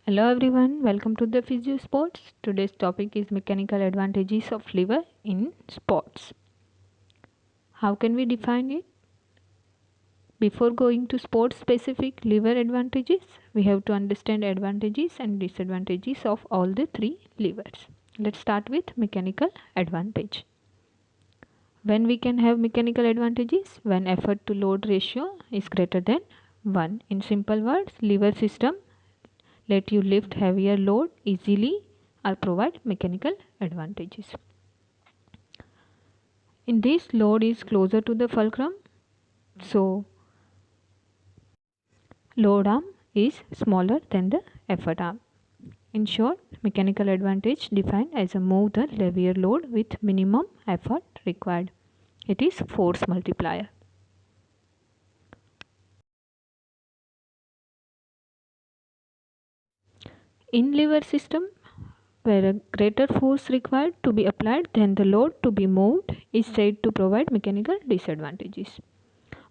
Hello everyone, welcome to the Physio Sports. Today's topic is mechanical advantages of liver in sports. How can we define it? Before going to sports specific liver advantages, we have to understand advantages and disadvantages of all the three livers. Let's start with mechanical advantage. When we can have mechanical advantages? When effort to load ratio is greater than 1. In simple words, liver system let you lift heavier load easily or provide mechanical advantages. In this, load is closer to the fulcrum, so load arm is smaller than the effort arm. In short, mechanical advantage defined as a move the heavier load with minimum effort required. It is force multiplier. In liver system, where a greater force required to be applied than the load to be moved is said to provide mechanical disadvantages.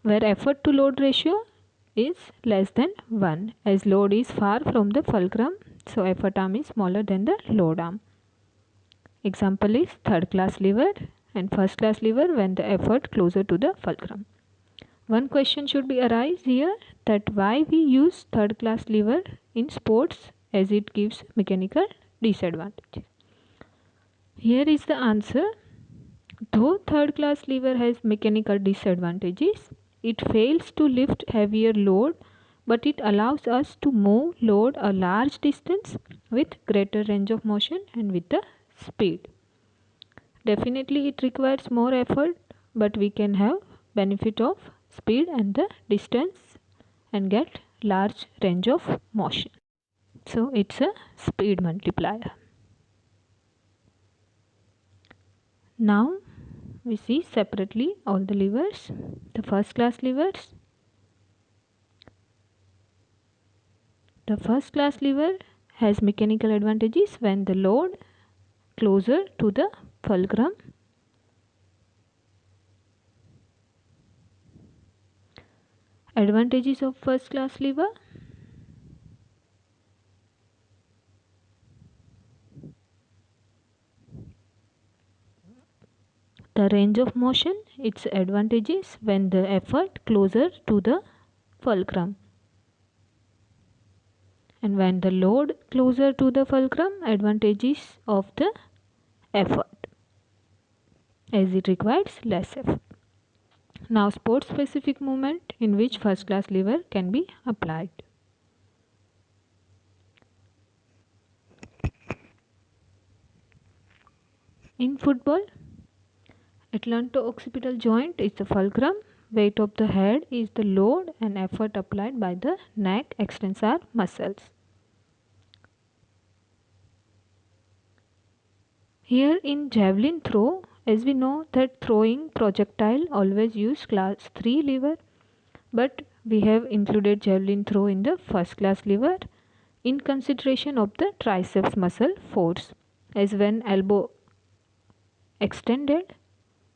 Where effort to load ratio is less than 1 as load is far from the fulcrum, so effort arm is smaller than the load arm. Example is third class lever and first class lever when the effort closer to the fulcrum. One question should be arise here that why we use third class lever in sports as it gives mechanical disadvantages. Here is the answer. Though third class lever has mechanical disadvantages, it fails to lift heavier load, but it allows us to move load a large distance with greater range of motion and with the speed. Definitely it requires more effort, but we can have benefit of speed and the distance and get large range of motion. So it's a speed multiplier. Now we see separately all the levers. The first class levers. The first class lever has mechanical advantages when the load closer to the fulcrum. Advantages of first class lever. The range of motion, its advantages when the effort closer to the fulcrum. And when the load closer to the fulcrum, advantages of the effort as it requires less effort. Now sport specific movement in which first class lever can be applied. In football, atlanto-occipital joint is the fulcrum, weight of the head is the load and effort applied by the neck extensor muscles. Here in javelin throw, as we know that throwing projectile always use class 3 lever, but we have included javelin throw in the first class lever in consideration of the triceps muscle force, as when elbow extended,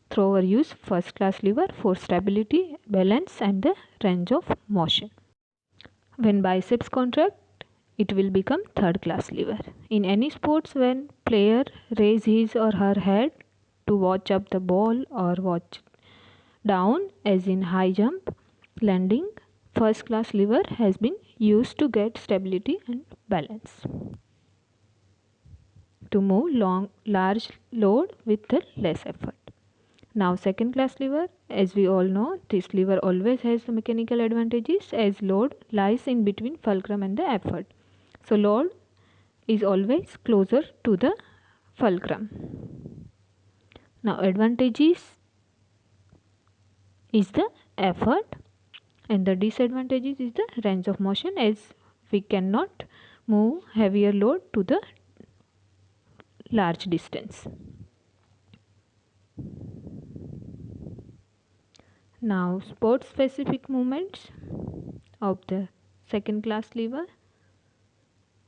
thrower use first class lever for stability, balance and the range of motion. When biceps contract, it will become third class lever. In any sports, when player raise his or her head to watch up the ball or watch down, as in high jump, landing, first class lever has been used to get stability and balance, to move large load with the less effort. Now second class lever, as we all know, this lever always has the mechanical advantages as load lies in between fulcrum and the effort. So load is always closer to the fulcrum. Now advantages is the effort and the disadvantages is the range of motion, as we cannot move heavier load to the large distance. Now sport specific movements of the second class lever.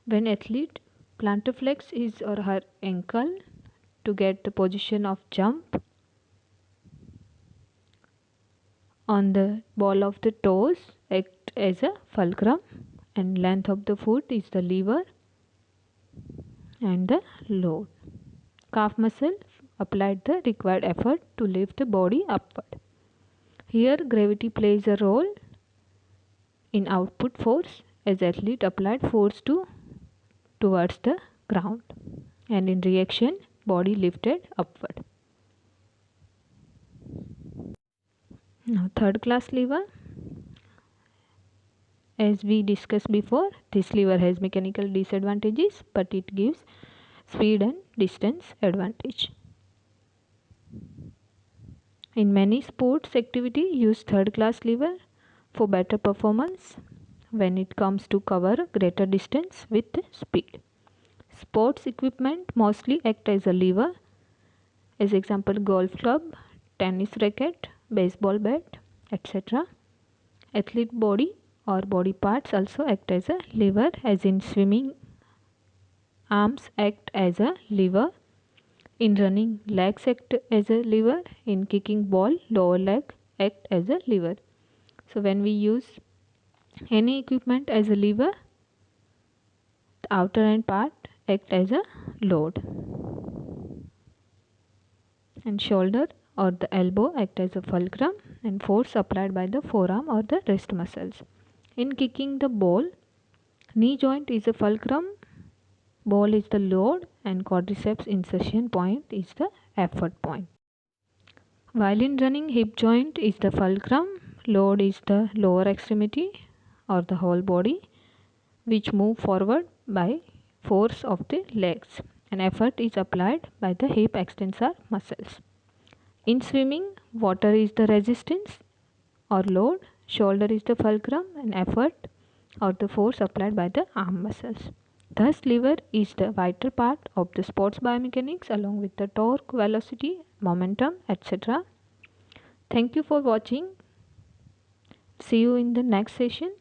When athlete plantarflex his or her ankle to get the position of jump, on the ball of the toes act as a fulcrum and length of the foot is the lever and the load. Calf muscle applied the required effort to lift the body upward. Here gravity plays a role in output force as athlete applied force towards the ground, and in reaction body lifted upward. Now third class lever, as we discussed before, this lever has mechanical disadvantages but it gives speed and distance advantage. In many sports activity use third class lever for better performance when it comes to cover greater distance with speed. Sports equipment mostly act as a lever, as example golf club, tennis racket, baseball bat, etc. Athlete body or body parts also act as a lever, as in swimming arms act as a lever, in running legs act as a lever, in kicking ball lower leg act as a lever. So when we use any equipment as a lever, the outer end part act as a load, and shoulder or the elbow act as a fulcrum and force applied by the forearm or the wrist muscles. In kicking the ball, knee joint is a fulcrum, ball is the load, and quadriceps insertion point is the effort point. While in running, hip joint is the fulcrum, load is the lower extremity or the whole body, which move forward by force of the legs, and effort is applied by the hip extensor muscles. In swimming, water is the resistance or load, shoulder is the fulcrum, and effort or the force applied by the arm muscles. Thus lever is the vital part of the sports biomechanics along with the torque, velocity, momentum, etc. Thank you for watching. See you in the next session.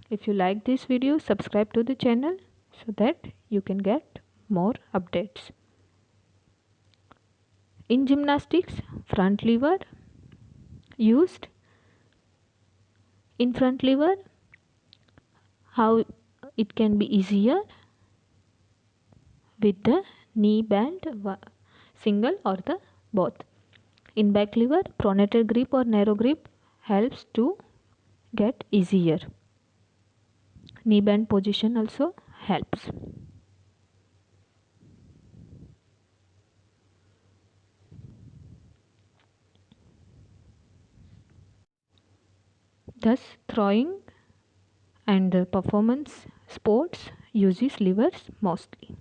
If you like this video, subscribe to the channel so that you can get more updates. In gymnastics, front lever used. In front lever, how it can be easier with the knee bend, single or the both. In back lever, pronator grip or narrow grip helps to get easier. Knee bend position also helps. Thus throwing and performance sports uses levers mostly.